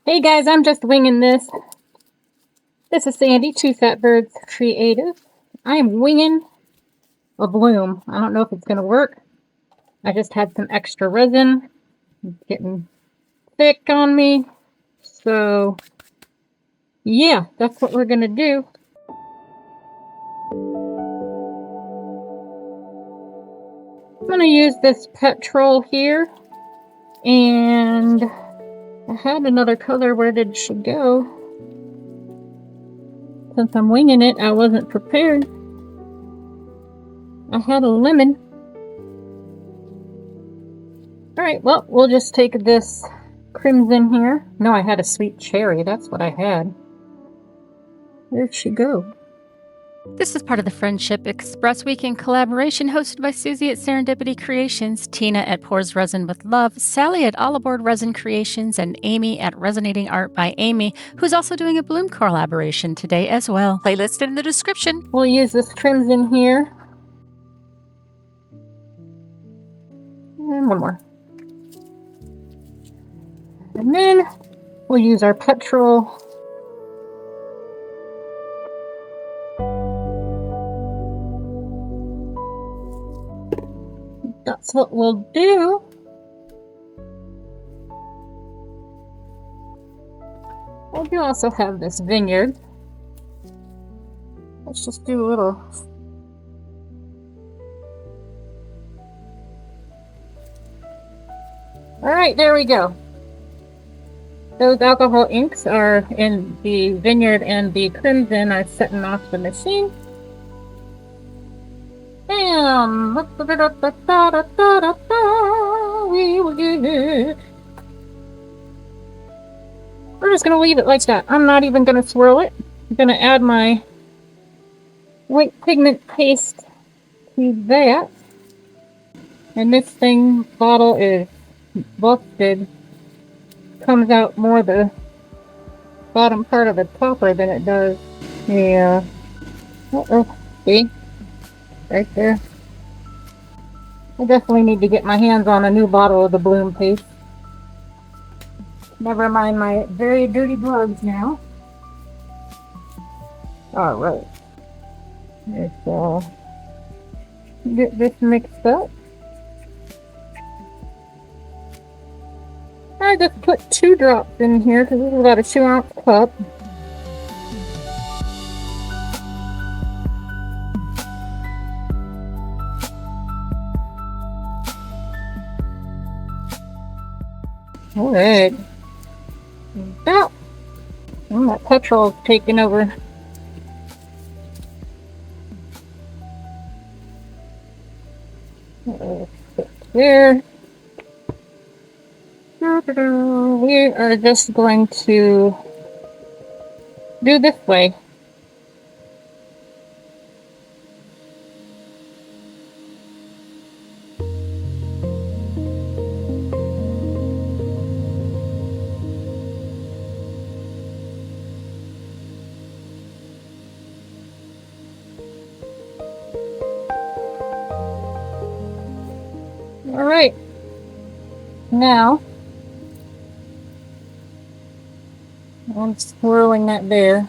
Hey guys, I'm just winging this. This is Sandy, Two Fat Birds Creative. I am winging a bloom. I don't know if it's going to work. I just had some extra resin. It's getting thick on me. So, yeah, that's what we're going to do. I'm going to use this petrol here. And I had another color. Where did she go? Since I'm winging it, I wasn't prepared. I had a lemon. Alright, well, we'll just take this crimson here. No, I had a sweet cherry. That's what I had. Where'd she go? This is part of the Friendship Express Weekend collaboration hosted by Susie at Serendipity Creations, Tina at Pours Resin with Love, Sally at All Aboard Resin Creations, and Amy at Resonating Art by Amy, who's also doing a bloom collaboration today as well. Playlist in the description. We'll use this crimson here. And one more. And then we'll use our petrol. That's what we'll do. I do also have this vineyard. Let's just do a little. Alright, there we go. Those alcohol inks are in the vineyard and the crimson. I'm setting off the machine. Bam! We will get it. We're just going to leave it like that. I'm not even going to swirl it. I'm going to add my white pigment paste to that. And this bottle is busted. Comes out more the bottom part of the topper than it does. Yeah. Uh-oh. See? Right there. I definitely need to get my hands on a new bottle of the bloom paste. Never mind my very dirty gloves now. Alright. Let's get this mixed up. I just put 2 drops in here because this is about a 2-ounce cup. Alright. That petrol is taking over. There. We are just going to do this way. Alright. Now, I'm swirling that there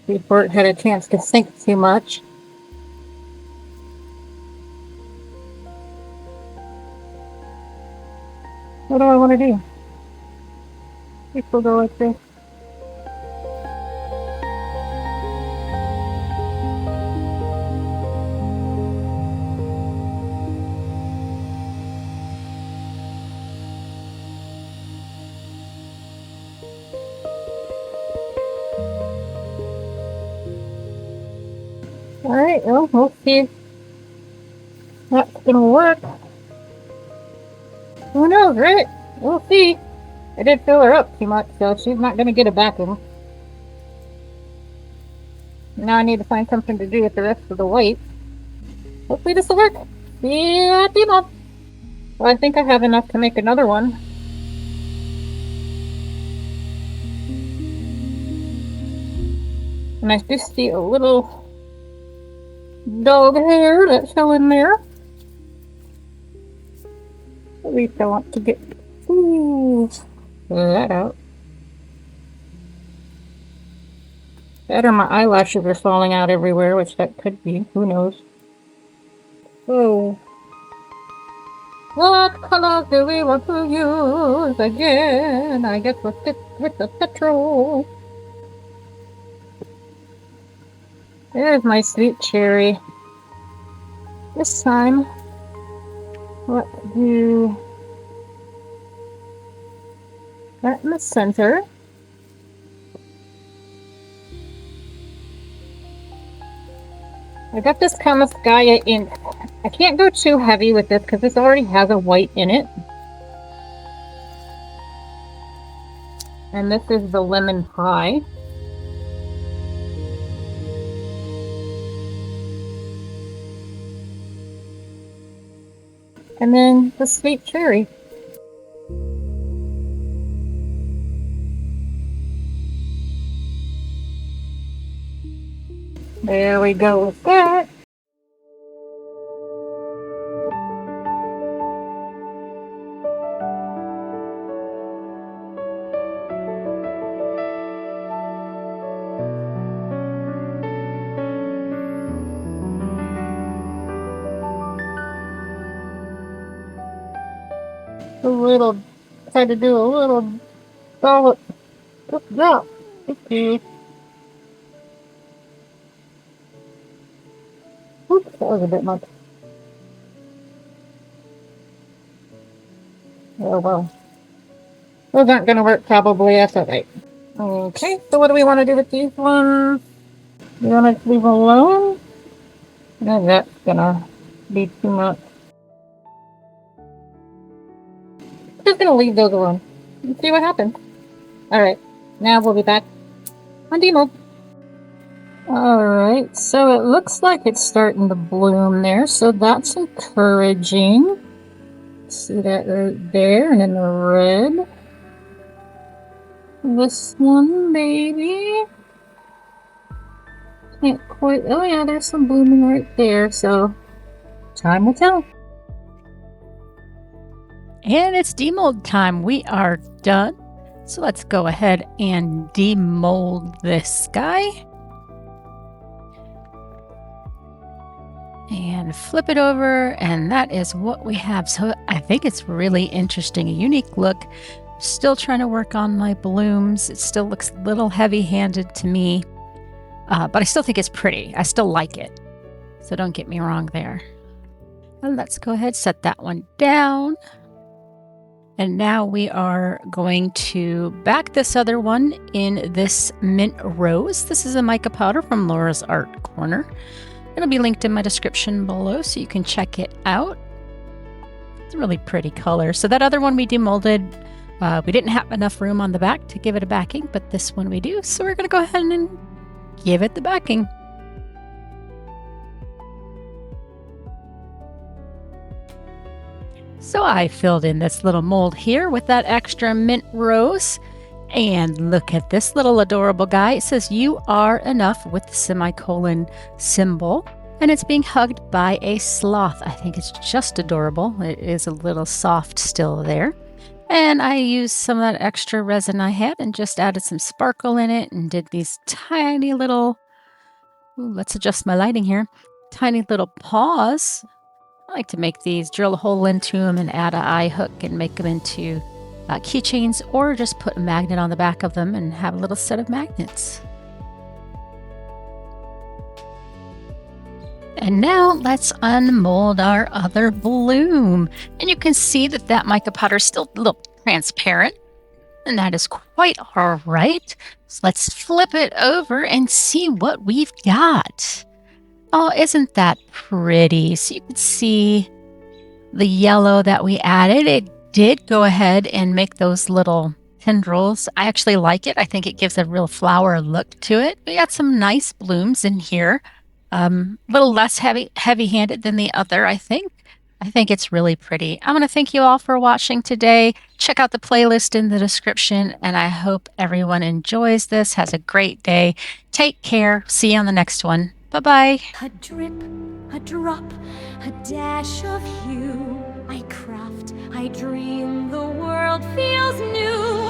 before it had a chance to sink too much. What do I want to do? I think we'll go like this. Alright, well, we'll see if that's gonna work. Who knows, right? We'll see. I did fill her up too much, so she's not gonna get a backing. Now I need to find something to do with the rest of the white. Hopefully this will work. Yeah, people. Well, I think I have enough to make another one. And I do see a little dog hair that fell in there. At least I want to get that out. That or my eyelashes are falling out everywhere, which that could be. Who knows? So, what color do we want to use again? I guess we'll stick with the petrol. There's my sweet cherry. This time, let's do that in the center. I got this Kamanskaya ink. I can't go too heavy with this because this already has a white in it. And this is the lemon pie. And then the sweet cherry. There we go with that. Try to do a little solid drop. Okay. Oops, that was a bit much. Oh well. Those aren't going to work probably, that's alright. Okay, so what do we want to do with these ones? You want to leave alone? No, that's gonna be too much. Just gonna leave those alone and see what happens. Alright, now we'll be back on demo. Alright, so it looks like it's starting to bloom there, so that's encouraging. See that right there, and then the red. This one, maybe. Can't quite. Oh, yeah, there's some blooming right there, so time will tell. And it's demold time. We are done. So let's go ahead and demold this guy. And flip it over, and that is what we have. So I think it's really interesting, a unique look. Still trying to work on my blooms. It still looks a little heavy-handed to me, but I still think it's pretty. I still like it. So don't get me wrong there. And let's go ahead, set that one down. And now we are going to back this other one in this mint rose. This is a mica powder from Laura's Art Corner. It'll be linked in my description below so you can check it out. It's a really pretty color. So that other one we demolded, we didn't have enough room on the back to give it a backing, but this one we do. So we're going to go ahead and give it the backing. So I filled in this little mold here with that extra mint rose. And look at this little adorable guy. It says, "You are enough," with the semicolon symbol. And it's being hugged by a sloth. I think it's just adorable. It is a little soft still there. And I used some of that extra resin I had and just added some sparkle in it and did these tiny little, let's adjust my lighting here, tiny little paws. I like to make these, drill a hole into them and add an eye hook and make them into keychains, or just put a magnet on the back of them and have a little set of magnets. And now let's unmold our other bloom. And you can see that that mica powder is still a little transparent, and that is quite all right. So let's flip it over and see what we've got. Oh, isn't that pretty? So you can see the yellow that we added. It did go ahead and make those little tendrils. I actually like it. I think it gives a real flower look to it. We got some nice blooms in here. A little less heavy-handed than the other, I think. I think it's really pretty. I'm going to thank you all for watching today. Check out the playlist in the description, and I hope everyone enjoys this, has a great day. Take care. See you on the next one. Bye-bye. A drip, a drop, a dash of hue. I craft, I dream, the world feels new.